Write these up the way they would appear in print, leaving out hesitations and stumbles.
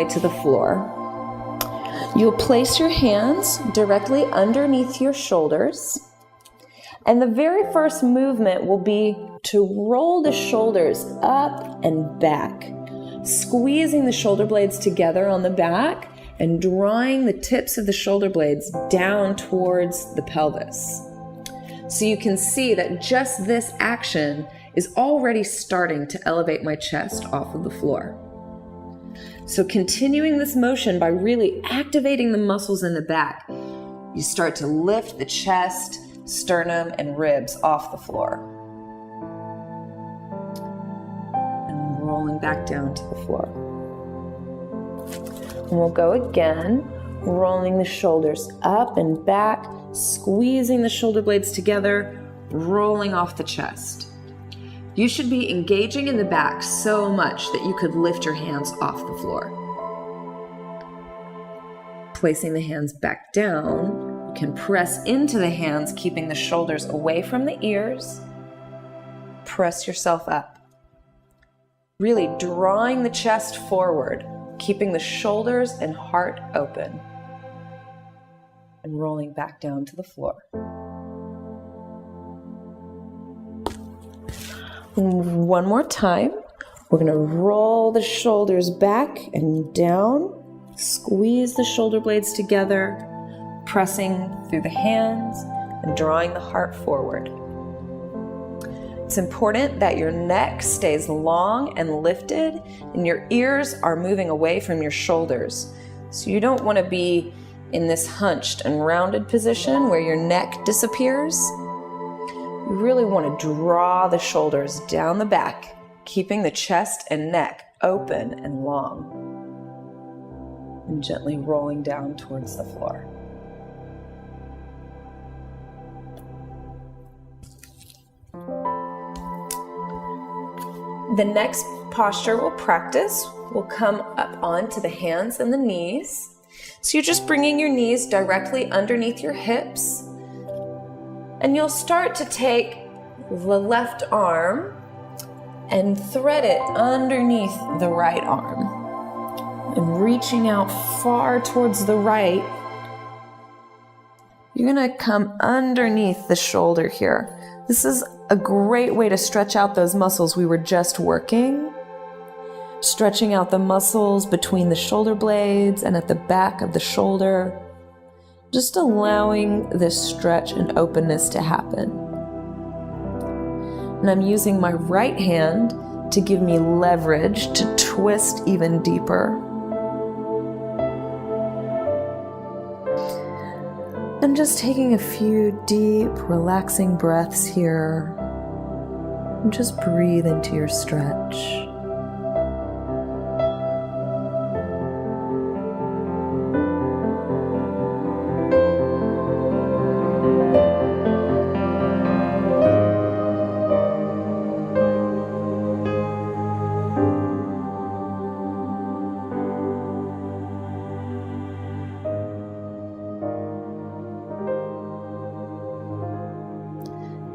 to the floor. You'll place your hands directly underneath your shoulders. And the very first movement will be to roll the shoulders up and back, squeezing the shoulder blades together on the back and drawing the tips of the shoulder blades down towards the pelvis. So you can see that just this action is already starting to elevate my chest off of the floor. So continuing this motion by really activating the muscles in the back, you start to lift the chest, sternum, and ribs off the floor. And rolling back down to the floor. And we'll go again, rolling the shoulders up and back, squeezing the shoulder blades together, rolling off the chest. You should be engaging in the back so much that you could lift your hands off the floor. Placing the hands back down, you can press into the hands, keeping the shoulders away from the ears. Press yourself up. Really drawing the chest forward, keeping the shoulders and heart open. And rolling back down to the floor. One more time. We're going to roll the shoulders back and down, squeeze the shoulder blades together, pressing through the hands and drawing the heart forward. It's important that your neck stays long and lifted and your ears are moving away from your shoulders. So you don't want to be in this hunched and rounded position where your neck disappears. You really want to draw the shoulders down the back, keeping the chest and neck open and long, and gently rolling down towards the floor. The next posture we'll practice will come up onto the hands and the knees. So you're just bringing your knees directly underneath your hips. And you'll start to take the left arm and thread it underneath the right arm. And reaching out far towards the right, you're going to come underneath the shoulder here. This is a great way to stretch out those muscles we were just working. Stretching out the muscles between the shoulder blades and at the back of the shoulder. Just allowing this stretch and openness to happen. And I'm using my right hand to give me leverage to twist even deeper. And just taking a few deep, relaxing breaths here. And just breathe into your stretch.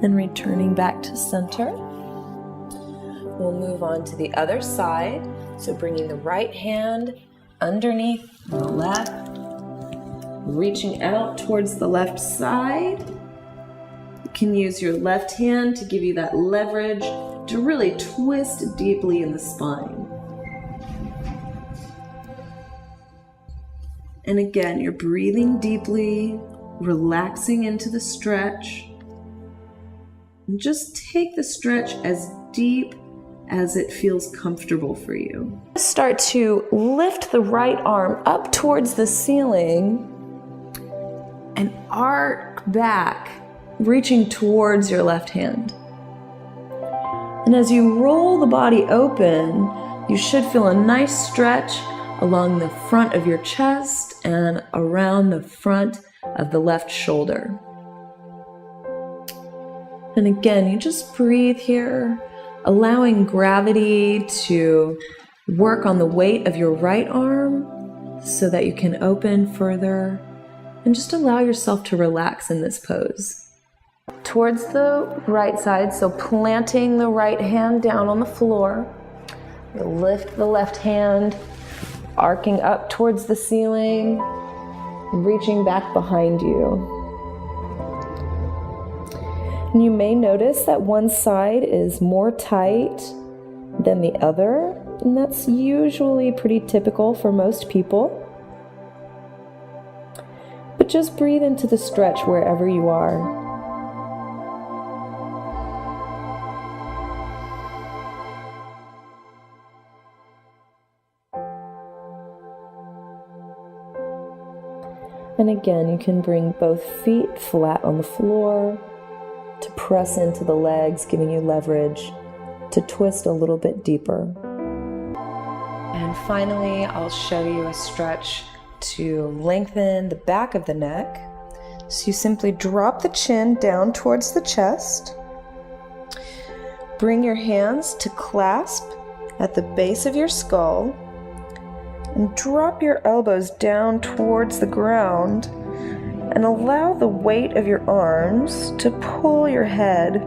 Then returning back to center, we'll move on to the other side. So bringing the right hand underneath the left, reaching out towards the left side. You can use your left hand to give you that leverage to really twist deeply in the spine. And again, you're breathing deeply, relaxing into the stretch. And just take the stretch as deep as it feels comfortable for you. Start to lift the right arm up towards the ceiling and arc back, reaching towards your left hand. And as you roll the body open, you should feel a nice stretch along the front of your chest and around the front of the left shoulder. And again, you just breathe here, allowing gravity to work on the weight of your right arm so that you can open further and just allow yourself to relax in this pose. Towards the right side, so planting the right hand down on the floor, you lift the left hand, arcing up towards the ceiling, reaching back behind you. And you may notice that one side is more tight than the other, and that's usually pretty typical for most people. But just breathe into the stretch wherever you are. And again, you can bring both feet flat on the floor to press into the legs, giving you leverage to twist a little bit deeper. And finally, I'll show you a stretch to lengthen the back of the neck. So you simply drop the chin down towards the chest. Bring your hands to clasp at the base of your skull. And drop your elbows down towards the ground and allow the weight of your arms to pull your head.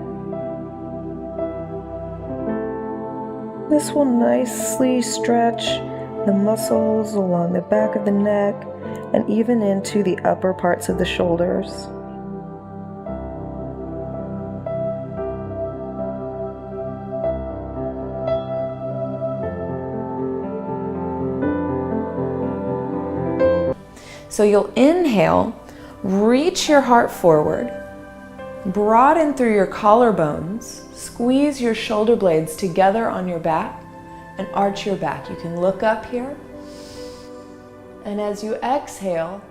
This will nicely stretch the muscles along the back of the neck and even into the upper parts of the shoulders. So you'll inhale, reach your heart forward, broaden through your collarbones, squeeze your shoulder blades together on your back, and arch your back. You can look up here. And as you exhale,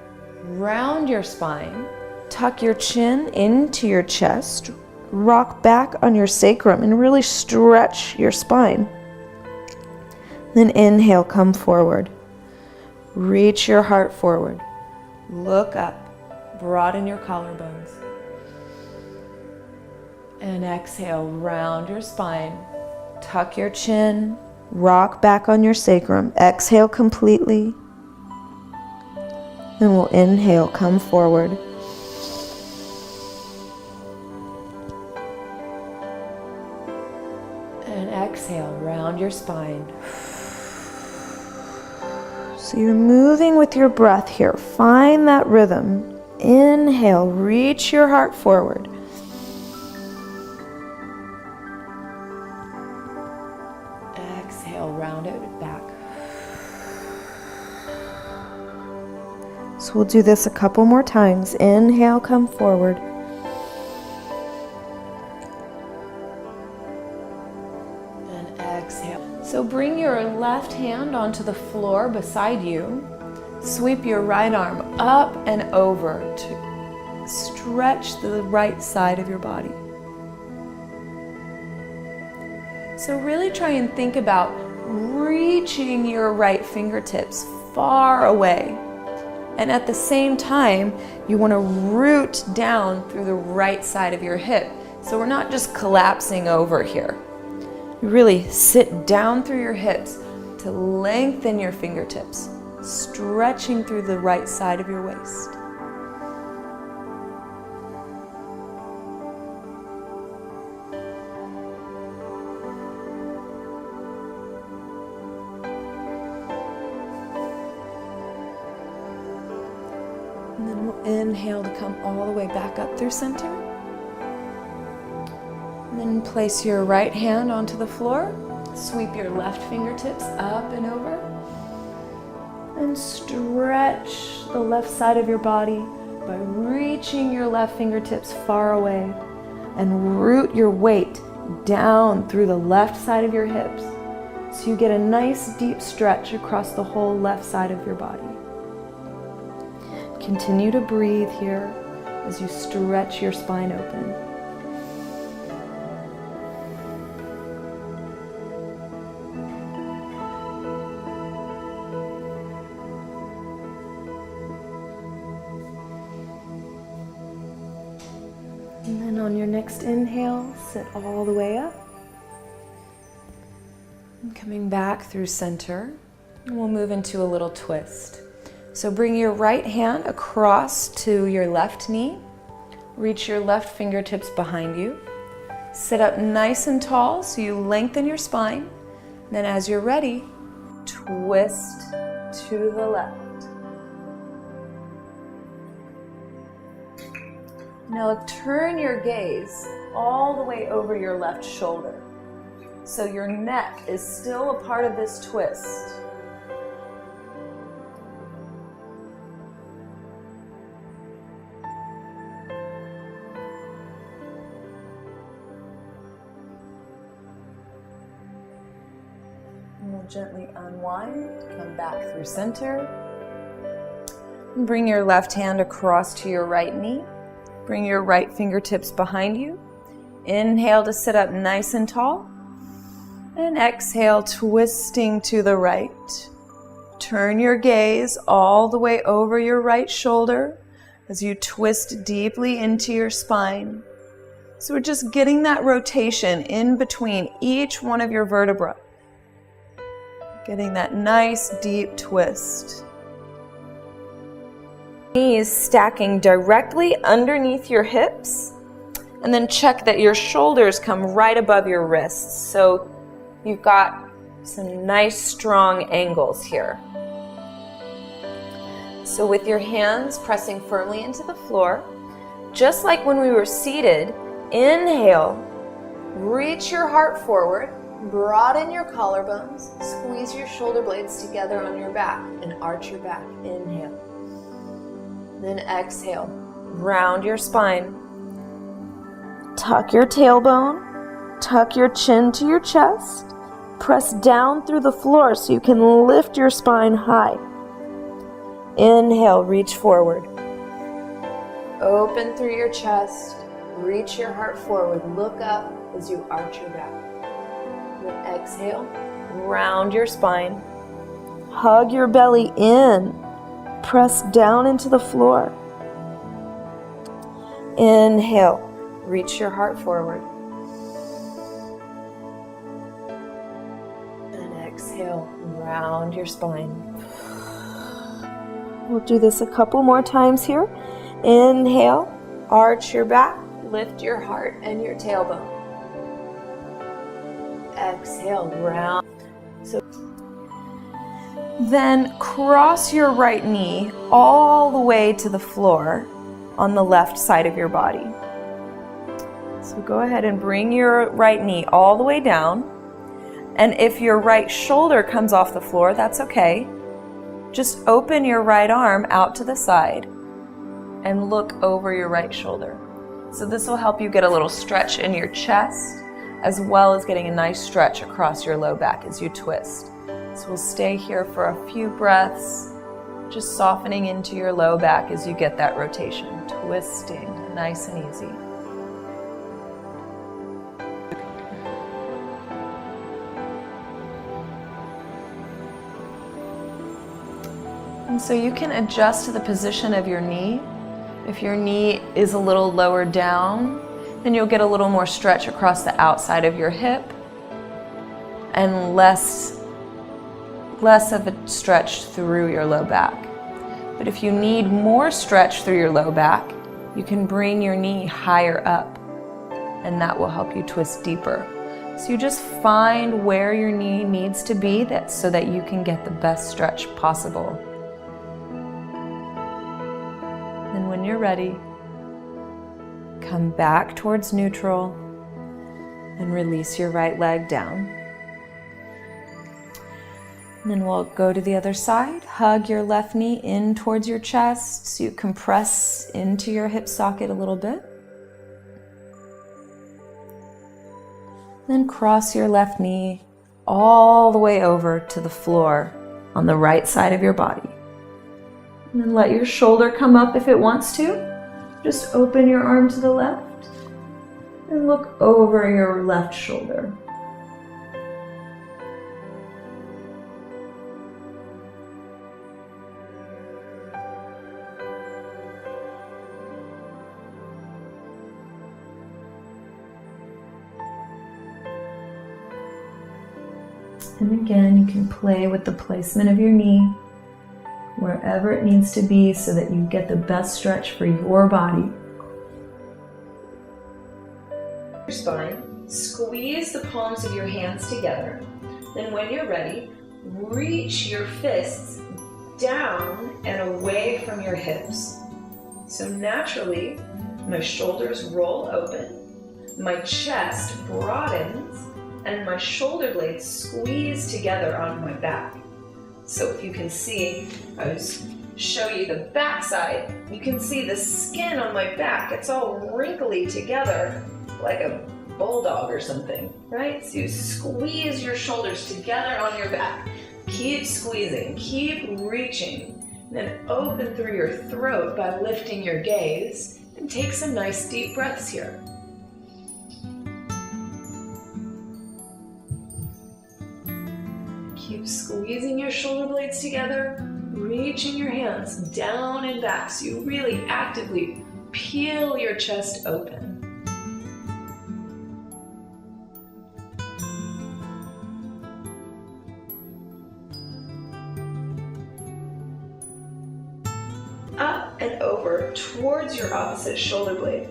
round your spine, tuck your chin into your chest, rock back on your sacrum, and really stretch your spine. Then inhale, come forward. Reach your heart forward. Look up, broaden your collarbones. And exhale, round your spine, tuck your chin, rock back on your sacrum. Exhale completely. Then we'll inhale, come forward. And exhale, round your spine. So you're moving with your breath here. Find that rhythm. Inhale, reach your heart forward. Exhale, round it back. So we'll do this a couple more times. Inhale, come forward. And exhale. So bring your left hand onto the floor beside you. Sweep your right arm up and over to stretch the right side of your body. So really try and think about reaching your right fingertips far away. And at the same time, you want to root down through the right side of your hip. So we're not just collapsing over here. You really sit down through your hips to lengthen your fingertips, stretching through the right side of your waist. And then we'll inhale to come all the way back up through center. And then place your right hand onto the floor. Sweep your left fingertips up and over. And stretch the left side of your body by reaching your left fingertips far away. And root your weight down through the left side of your hips. So you get a nice deep stretch across the whole left side of your body. Continue to breathe here as you stretch your spine open. And then on your next inhale, sit all the way up. And coming back through center, and we'll move into a little twist. So bring your right hand across to your left knee. Reach your left fingertips behind you. Sit up nice and tall so you lengthen your spine. Then as you're ready, twist to the left. Now turn your gaze all the way over your left shoulder. So your neck is still a part of this twist. And we'll gently unwind, come back through center. And bring your left hand across to your right knee. Bring your right fingertips behind you. Inhale to sit up nice and tall. And exhale, twisting to the right. Turn your gaze all the way over your right shoulder as you twist deeply into your spine. So we're just getting that rotation in between each one of your vertebrae. Getting that nice deep twist. Knees stacking directly underneath your hips. And then check that your shoulders come right above your wrists. So you've got some nice strong angles here. So with your hands pressing firmly into the floor, just like when we were seated, inhale, reach your heart forward, broaden your collarbones, squeeze your shoulder blades together on your back and arch your back. Inhale. Then exhale, round your spine. Tuck your tailbone, tuck your chin to your chest. Press down through the floor so you can lift your spine high. Inhale, reach forward. Open through your chest, reach your heart forward, look up as you arch your back. Then exhale, round your spine. Hug your belly in, press down into the floor. Inhale, reach your heart forward. Exhale, round your spine. We'll do this a couple more times here. Inhale, arch your back, lift your heart and your tailbone. Exhale, round. So then cross your right knee all the way to the floor on the left side of your body. So go ahead and bring your right knee all the way down. And if your right shoulder comes off the floor, that's okay. Just open your right arm out to the side and look over your right shoulder. So this will help you get a little stretch in your chest, as well as getting a nice stretch across your low back as you twist. So we'll stay here for a few breaths, just softening into your low back as you get that rotation, twisting nice and easy. And so you can adjust to the position of your knee. If your knee is a little lower down, then you'll get a little more stretch across the outside of your hip and less of a stretch through your low back. But if you need more stretch through your low back, you can bring your knee higher up, and that will help you twist deeper. So you just find where your knee needs to be so that you can get the best stretch possible. And when you're ready, come back towards neutral and release your right leg down. And then we'll go to the other side. Hug your left knee in towards your chest so you compress into your hip socket a little bit. Then cross your left knee all the way over to the floor on the right side of your body. And then let your shoulder come up if it wants to. Just open your arm to the left and look over your left shoulder. And again, you can play with the placement of your knee wherever it needs to be so that you get the best stretch for your body. Your spine, squeeze the palms of your hands together. Then when you're ready, reach your fists down and away from your hips. So naturally, my shoulders roll open, my chest broadens, and my shoulder blades squeeze together on my back. So if you can see, I'll just show you the back side. You can see the skin on my back. It's all wrinkly together like a bulldog or something, right? So you squeeze your shoulders together on your back. Keep squeezing, keep reaching, then open through your throat by lifting your gaze, and take some nice deep breaths here. Keep squeezing your shoulder blades together, reaching your hands down and back so you really actively peel your chest open. Up and over towards your opposite shoulder blade.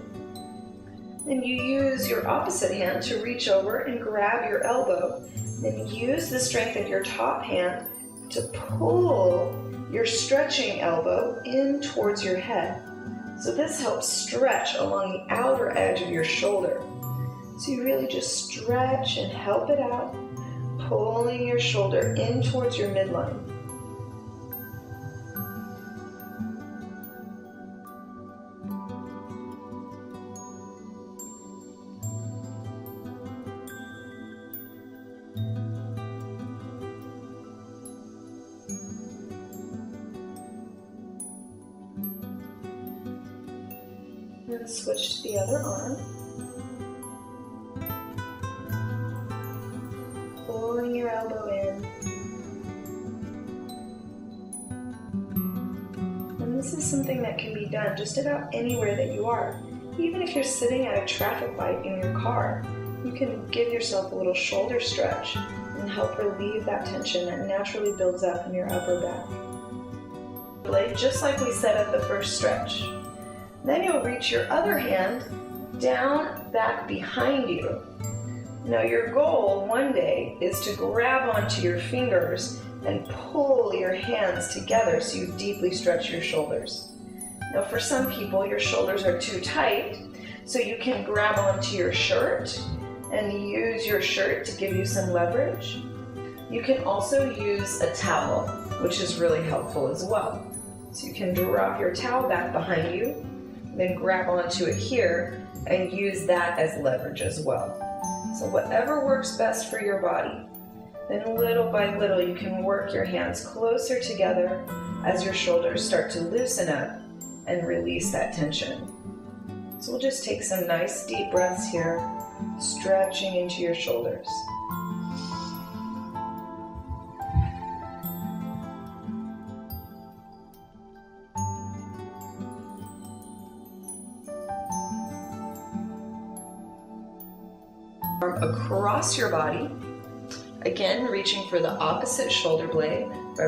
Then you use your opposite hand to reach over and grab your elbow. Then use the strength of your top hand to pull your stretching elbow in towards your head. So this helps stretch along the outer edge of your shoulder. So you really just stretch and help it out, pulling your shoulder in towards your midline. Then switch to the other arm. Pulling your elbow in. And this is something that can be done just about anywhere that you are. Even if you're sitting at a traffic light in your car, you can give yourself a little shoulder stretch and help relieve that tension that naturally builds up in your upper back. Blade, just like we said at the first stretch. Then you'll reach your other hand down back behind you. Now your goal one day is to grab onto your fingers and pull your hands together so you deeply stretch your shoulders. Now for some people your shoulders are too tight, so you can grab onto your shirt and use your shirt to give you some leverage. You can also use a towel, which is really helpful as well. So you can drop your towel back behind you, then grab onto it here and use that as leverage as well. So whatever works best for your body. Then little by little you can work your hands closer together as your shoulders start to loosen up and release that tension. So we'll just take some nice deep breaths here, stretching into your shoulders. Arm across your body, again reaching for the opposite shoulder blade by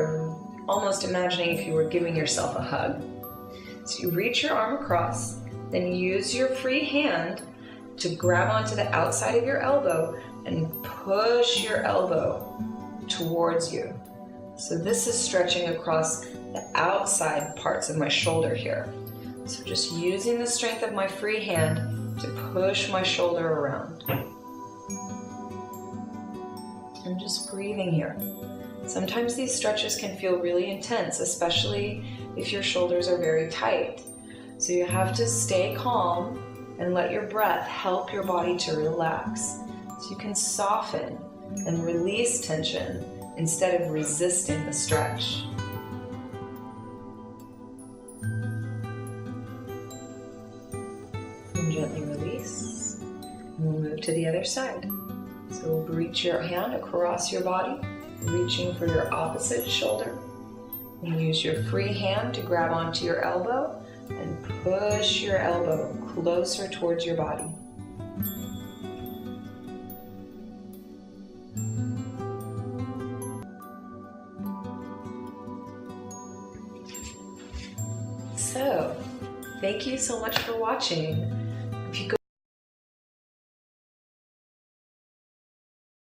almost imagining if you were giving yourself a hug. So you reach your arm across, then use your free hand to grab onto the outside of your elbow and push your elbow towards you. So this is stretching across the outside parts of my shoulder here. So just using the strength of my free hand to push my shoulder around. And just breathing here. Sometimes these stretches can feel really intense, especially if your shoulders are very tight. So you have to stay calm and let your breath help your body to relax. So you can soften and release tension instead of resisting the stretch. And gently release. And we'll move to the other side. So reach your hand across your body, reaching for your opposite shoulder. And use your free hand to grab onto your elbow and push your elbow closer towards your body. So, thank you so much for watching.